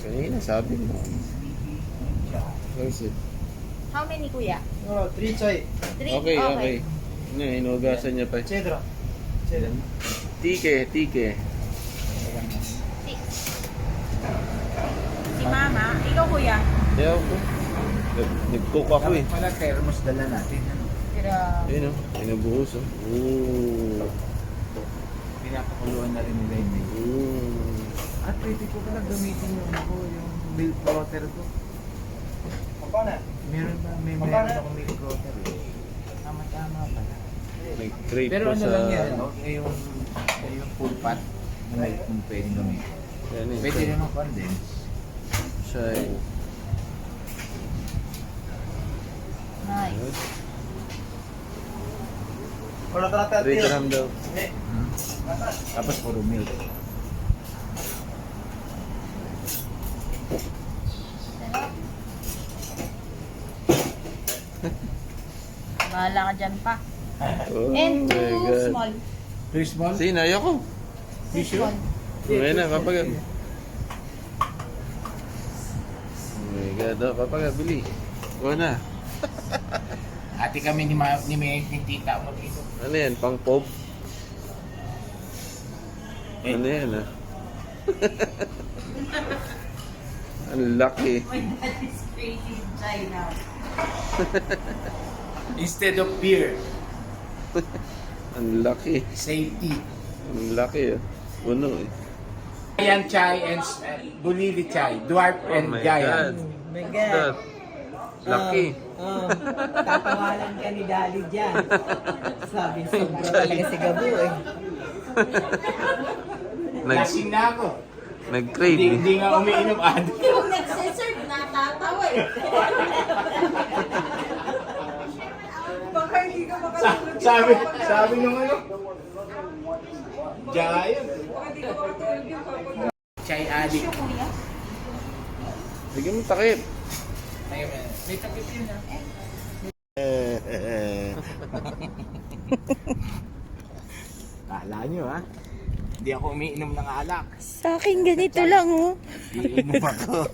Kanina sabi mo. That's it. How many, kuya? Oh, 3 chai. 3? Okay, okay. Ano, inugasan niya pa. Cedro. Cedro. Tike. Si mama. Ikaw, kuya? Kaya ako. Nag-cook ako eh. Pala thermos dala natin. Grabe. Ayun o, inubuhos o. Ooh. Pinapakuluan na rin nila yung milk. Ooh. At pwede ko pala gamitin yung milk water ko. Meron ako milk water eh. Tama pala. Nag-crave Pero pa ano sa... lang yan, no? Yung full pot na milk kung pwedeng gamitin. Yan eh. Pwede naman condense. Chai. Nice. 3 gram daw. Tapos puro milk. Bahala ka dyan pa. Oh And my 2 God. small. Too small? Sige, naya ko. 2 small. Ngayon na, kapag... Oh my God, oh, kapag bili. Go na. Ate kami ni tita mo dito. Ano yan, pang pop? Ano yan ah? Ang laki. My dad is crazy in China. Instead of beer, Ang laki. safety. Ang laki ah. Puno eh. Giant chai and Bulili chai, dwarf Oh and my giant. God. My What's God. that? Laki. Tatawalan ka ni Daddy dyan. Sabi, sobra talaga si Gabo eh. Lasing na ako. Nag-crave eh. Hindi nga umiinom ado. Yung nagsiserve, natatawa eh. Baka hindi ka makatulog. Sabi nung ano? Giant. Baka hindi ka makatulog yung kapag... Chai addict. Tissue, kuya? Bigyan mo takip. May takip yun ah. Kala nyo ha? Hindi ako umiinom ng alak. Sa akin ganito lang oh. Iinom ako.